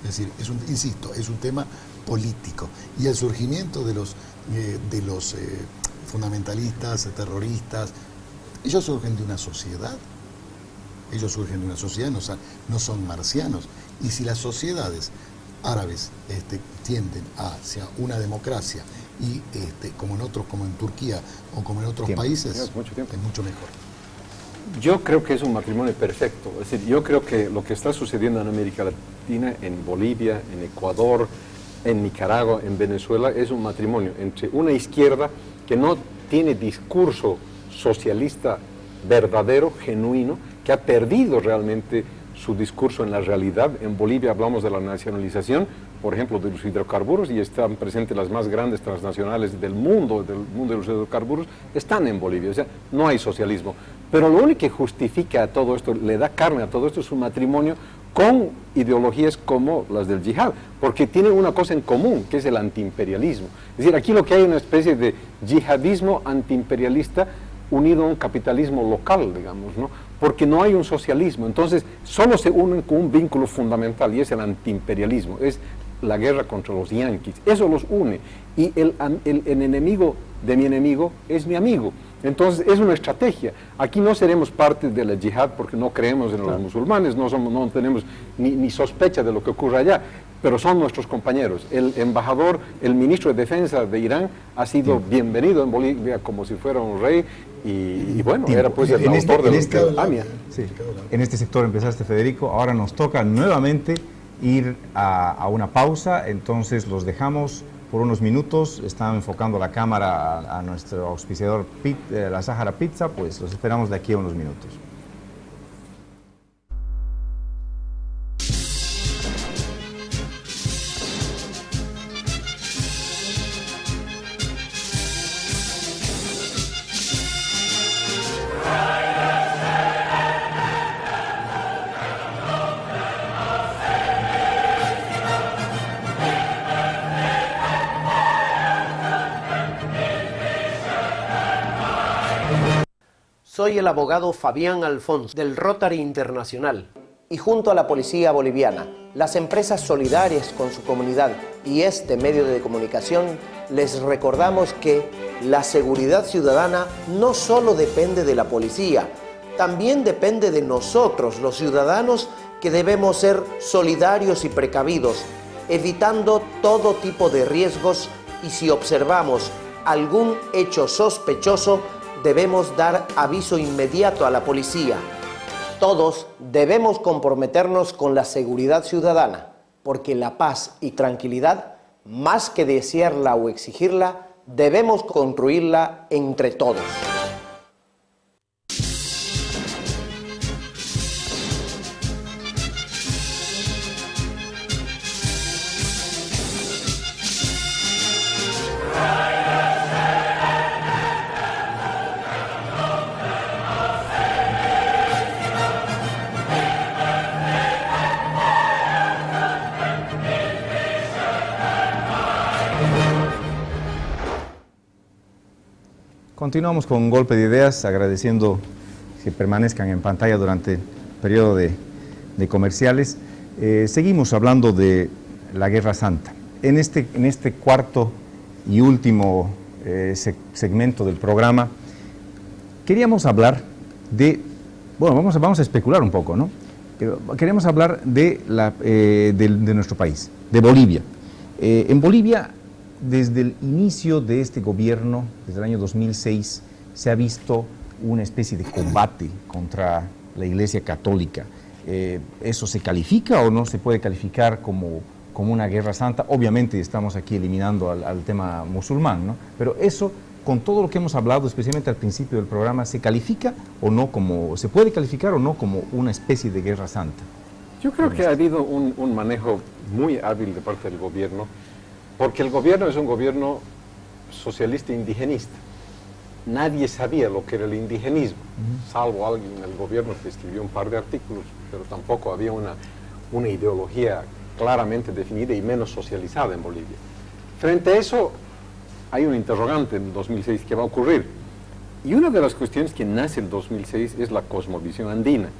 Es decir, insisto, es un tema político. Y el surgimiento de los fundamentalistas, terroristas, ellos surgen de una sociedad. Ellos surgen de una sociedad, no son marcianos. Y si las sociedades árabes tienden hacia una democracia, y como en Turquía o como en otros países, es mucho mejor. Yo creo que es un matrimonio perfecto. Es decir, yo creo que lo que está sucediendo en América Latina, en Bolivia, en Ecuador, en Nicaragua, en Venezuela, es un matrimonio entre una izquierda que no tiene discurso socialista verdadero, genuino, que ha perdido realmente su discurso en la realidad. En Bolivia hablamos de la nacionalización, por ejemplo, de los hidrocarburos, y están presentes las más grandes transnacionales del mundo de los hidrocarburos, están en Bolivia. O sea, no hay socialismo. Pero lo único que justifica a todo esto, le da carne a todo esto, es un matrimonio con ideologías como las del yihad, porque tienen una cosa en común, que es el antiimperialismo. Es decir, aquí lo que hay es una especie de yihadismo antiimperialista unido a un capitalismo local, digamos, ¿no? Porque no hay un socialismo. Entonces, solo se unen con un vínculo fundamental, y es el antiimperialismo, es la guerra contra los yanquis. Eso los une. Y el enemigo de mi enemigo es mi amigo. Entonces, es una estrategia. Aquí no seremos parte de la yihad porque no creemos en los musulmanes, no tenemos ni sospecha de lo que ocurre allá, pero son nuestros compañeros. El embajador, el ministro de Defensa de Irán ha sido bienvenido en Bolivia como si fuera un rey, y bueno, era pues el autor de la AMIA. Sí. En este sector empezaste, Federico, ahora nos toca nuevamente ir a una pausa, entonces los dejamos por unos minutos. Están enfocando la cámara a nuestro auspiciador la Sahara Pizza, pues los esperamos de aquí a unos minutos. Soy el abogado Fabián Alfons del Rotary Internacional. Y junto a la Policía Boliviana, las empresas solidarias con su comunidad y este medio de comunicación, les recordamos que la seguridad ciudadana no solo depende de la policía, también depende de nosotros, los ciudadanos, que debemos ser solidarios y precavidos, evitando todo tipo de riesgos, y si observamos algún hecho sospechoso, debemos dar aviso inmediato a la policía. Todos debemos comprometernos con la seguridad ciudadana, porque la paz y tranquilidad, más que desearla o exigirla, debemos construirla entre todos. Continuamos con un golpe de ideas, agradeciendo que permanezcan en pantalla durante el periodo de comerciales. Seguimos hablando de la Guerra Santa. En este cuarto y último segmento del programa, queríamos hablar de, bueno, vamos a especular un poco, ¿no? Queremos hablar de nuestro país, de Bolivia. En Bolivia, desde el inicio de este gobierno, desde el año 2006, se ha visto una especie de combate contra la Iglesia Católica. ¿Eso se califica o no se puede calificar como una guerra santa? Obviamente estamos aquí eliminando al tema musulmán, ¿no? Pero eso, con todo lo que hemos hablado, especialmente al principio del programa, ¿se califica o no se puede calificar o no como una especie de guerra santa? Yo creo que ha habido un manejo muy hábil de parte del gobierno, porque el gobierno es un gobierno socialista indigenista. Nadie sabía lo que era el indigenismo, salvo alguien en el gobierno que escribió un par de artículos, pero tampoco había una ideología claramente definida y menos socializada en Bolivia. Frente a eso, hay un interrogante en el 2006, ¿qué va a ocurrir? Y una de las cuestiones que nace en el 2006 es la cosmovisión andina,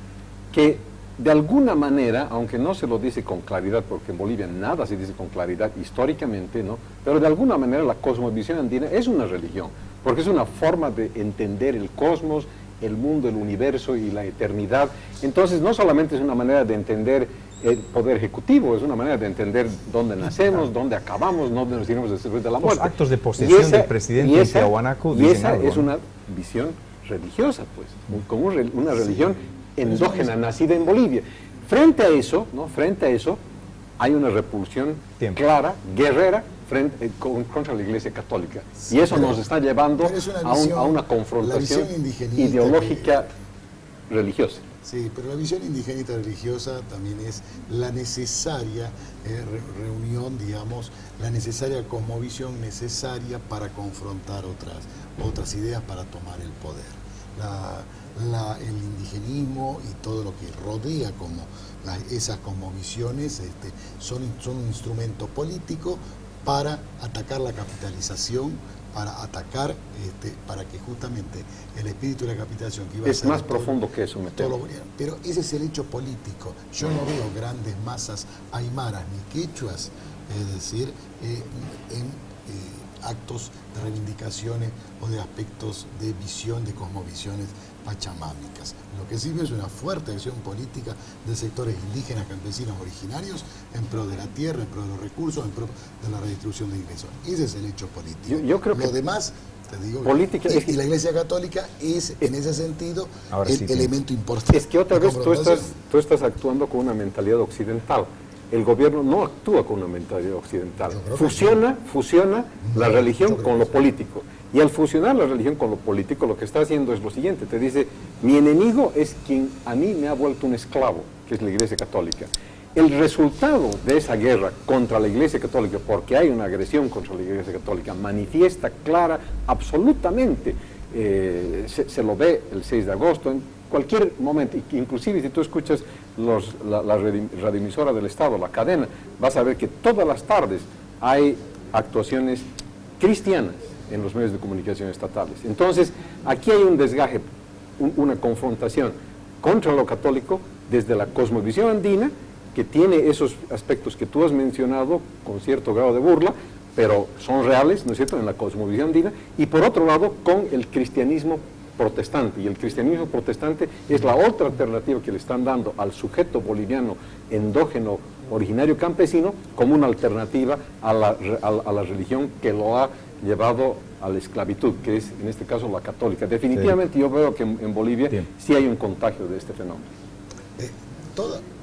que de alguna manera, aunque no se lo dice con claridad, porque en Bolivia nada se dice con claridad históricamente, ¿no? Pero de alguna manera la cosmovisión andina es una religión, porque es una forma de entender el cosmos, el mundo, el universo y la eternidad. Entonces no solamente es una manera de entender el poder ejecutivo, es una manera de entender dónde nacemos, dónde acabamos, dónde nos iremos después de la muerte. Los actos de posesión del presidente en Tiahuanaco. Y esa es una visión religiosa, pues, como una religión endógena, nacida en Bolivia. Frente a eso, hay una repulsión clara, guerrera, contra la Iglesia Católica. Sí, y eso nos está llevando a una confrontación ideológica religiosa. Sí, pero la visión indigenita religiosa también es la necesaria reunión, digamos, la necesaria cosmovisión necesaria para confrontar otras ideas para tomar el poder. El indigenismo y todo lo que rodea como esas cosmovisiones son un instrumento político para atacar la capitalización, para atacar, para que justamente el espíritu de la capitalización que iba es a ser más profundo que eso, pero ese es el hecho político. Yo no veo grandes masas aymaras ni quechuas, es decir, en actos de reivindicaciones o de aspectos de visión, de cosmovisiones pachamámicas. Lo que sirve es una fuerte acción política de sectores indígenas, campesinos, originarios, en pro de la tierra, en pro de los recursos, en pro de la redistribución de ingresos. Ese es el hecho político. Yo creo lo demás, te digo, política, y la Iglesia Católica es, en ese sentido, el elemento importante. Es que otra vez tú estás actuando con una mentalidad occidental. El gobierno no actúa con una mentalidad occidental. Fusiona la religión con lo político. Y al fusionar la religión con lo político, lo que está haciendo es lo siguiente. Te dice, mi enemigo es quien a mí me ha vuelto un esclavo, que es la Iglesia Católica. El resultado de esa guerra contra la Iglesia Católica, porque hay una agresión contra la Iglesia Católica, manifiesta clara, absolutamente, se lo ve el 6 de agosto, en cualquier momento, inclusive si tú escuchas la radioemisora del Estado, la cadena, vas a ver que todas las tardes hay actuaciones cristianas en los medios de comunicación estatales. Entonces, aquí hay un desgaje una confrontación contra lo católico desde la cosmovisión andina, que tiene esos aspectos que tú has mencionado con cierto grado de burla, pero son reales, ¿no es cierto?, en la cosmovisión andina, y por otro lado con el cristianismo protestante, y el cristianismo protestante es la otra alternativa que le están dando al sujeto boliviano endógeno, originario campesino, como una alternativa a la religión que lo ha llevado a la esclavitud, que es en este caso la católica. Definitivamente sí. Yo veo que en Bolivia sí hay un contagio de este fenómeno.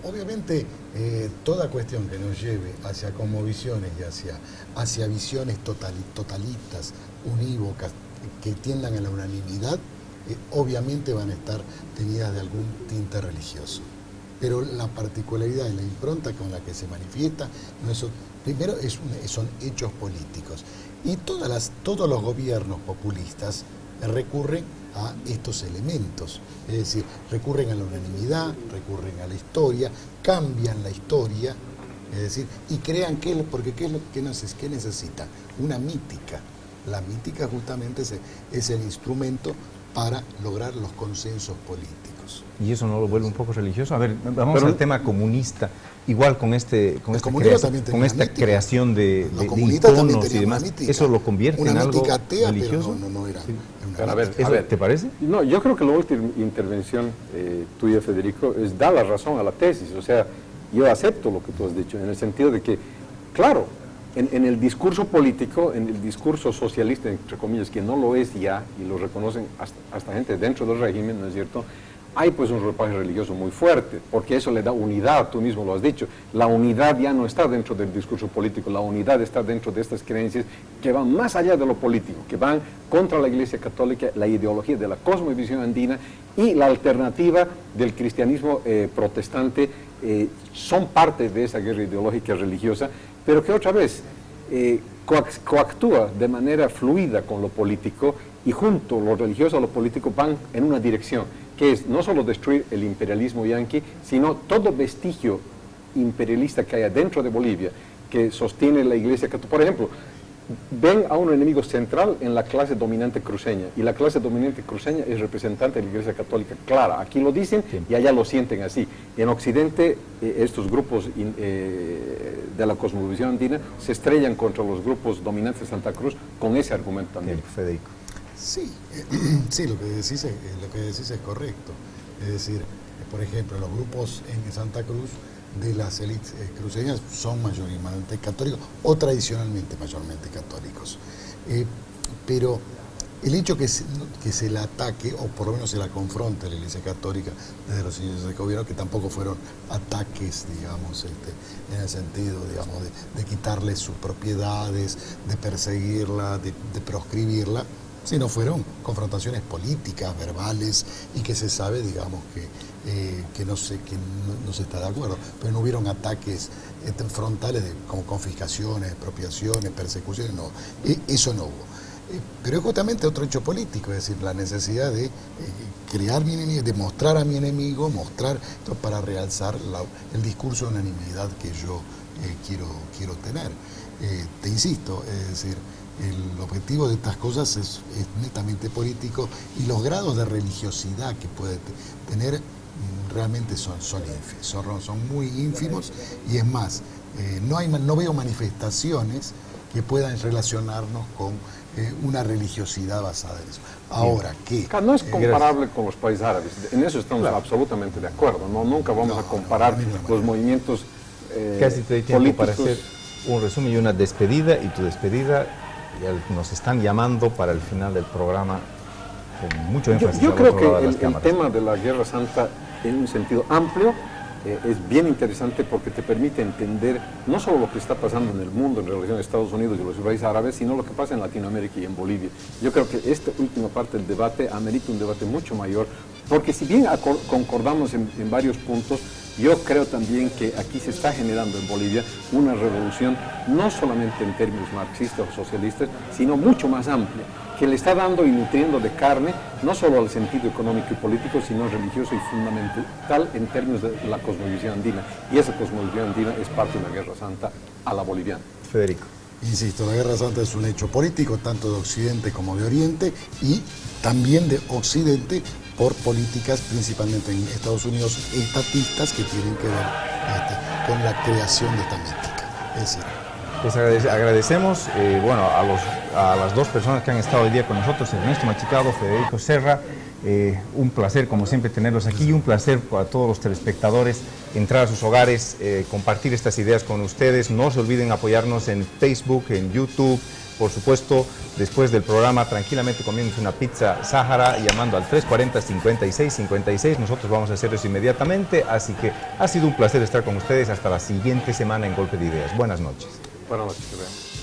Obviamente, toda cuestión que nos lleve hacia cosmovisiones y hacia visiones totalistas, unívocas, que tiendan a la unanimidad, obviamente van a estar tenidas de algún tinte religioso. Pero la particularidad y la impronta con la que se manifiesta, primero son hechos políticos. Y todos los gobiernos populistas recurren a estos elementos, es decir, recurren a la unanimidad, recurren a la historia, cambian la historia, es decir, y crean porque ¿qué es lo que necesitan? Una mítica. La mítica justamente es el instrumento para lograr los consensos políticos. ¿Y eso no lo vuelve un poco religioso? A ver, vamos al tema comunista, igual con esta creación de iconos y demás, ¿eso lo convierte en algo religioso? Pero no era. Sí. A ver, ¿te parece? No, yo creo que la última intervención tuya, Federico, da la razón a la tesis. O sea, yo acepto lo que tú has dicho, en el sentido de que, claro, en el discurso político, en el discurso socialista, entre comillas, que no lo es ya, y lo reconocen hasta gente dentro del régimen, ¿no es cierto?, hay pues un ropaje religioso muy fuerte, porque eso le da unidad, tú mismo lo has dicho. La unidad ya no está dentro del discurso político, la unidad está dentro de estas creencias que van más allá de lo político, que van contra la Iglesia Católica, la ideología de la cosmovisión andina y la alternativa del cristianismo protestante, son parte de esa guerra ideológica religiosa, pero que otra vez coactúa de manera fluida con lo político, y junto lo religioso a lo político van en una dirección, que es no solo destruir el imperialismo yanqui, sino todo vestigio imperialista que haya dentro de Bolivia, que sostiene la Iglesia Católica. Por ejemplo, ven a un enemigo central en la clase dominante cruceña, y la clase dominante cruceña es representante de la Iglesia Católica clara. Aquí lo dicen y allá lo sienten así. En Occidente, estos grupos de la cosmovisión andina se estrellan contra los grupos dominantes de Santa Cruz con ese argumento también. Federico. Sí, lo que decís es correcto. Es decir, por ejemplo, los grupos en Santa Cruz de las élites cruceñas son mayoritariamente católicos o tradicionalmente mayormente católicos. Pero el hecho que se la ataque, o por lo menos se la confronte a la Iglesia Católica desde los inicios del gobierno, que tampoco fueron ataques, digamos, en el sentido, digamos, de quitarle sus propiedades, de perseguirla, de proscribirla, sino fueron confrontaciones políticas, verbales, y que se sabe, digamos, que no se está de acuerdo, pero no hubieron ataques frontales como confiscaciones, expropiaciones, persecuciones, no, eso no hubo. Pero es justamente otro hecho político, es decir, la necesidad de crear mi enemigo, de mostrar a mi enemigo, mostrar esto para realzar el discurso de unanimidad que yo quiero tener. Te insisto, es decir, el objetivo de estas cosas es netamente político, y los grados de religiosidad que puede tener realmente son muy ínfimos, y es más, no veo manifestaciones que puedan relacionarnos con una religiosidad basada en eso. Ahora, ¿qué? No es comparable con los países árabes, en eso estamos absolutamente de acuerdo, nunca vamos a comparar los movimientos casi te doy tiempo políticos. para hacer un resumen y una despedida, y tu despedida nos están llamando para el final del programa con mucho énfasis. Yo creo que el tema de la Guerra Santa, en un sentido amplio, es bien interesante, porque te permite entender no solo lo que está pasando en el mundo en relación a Estados Unidos y los países árabes, sino lo que pasa en Latinoamérica y en Bolivia. Yo creo que esta última parte del debate amerita un debate mucho mayor, porque si bien concordamos en varios puntos, yo creo también que aquí se está generando en Bolivia una revolución, no solamente en términos marxistas o socialistas, sino mucho más amplia, que le está dando y nutriendo de carne, no solo al sentido económico y político, sino religioso y fundamental en términos de la cosmovisión andina. Y esa cosmovisión andina es parte de una Guerra Santa a la boliviana. Federico. Insisto, la Guerra Santa es un hecho político, tanto de Occidente como de Oriente, y también de Occidente por políticas principalmente en Estados Unidos estatistas que tienen que ver con la creación de esta mística. Es decir, Les agradecemos a las dos personas que han estado hoy día con nosotros, Ernesto Machicado, Federico Serra. Un placer, como siempre, tenerlos aquí y un placer para todos los telespectadores entrar a sus hogares, compartir estas ideas con ustedes. No se olviden apoyarnos en Facebook, en YouTube. Por supuesto, después del programa, tranquilamente comiéndose una pizza Sahara, llamando al 340-5656. Nosotros vamos a hacer eso inmediatamente. Así que ha sido un placer estar con ustedes. Hasta la siguiente semana en Golpe de Ideas. Buenas noches. Buenas noches.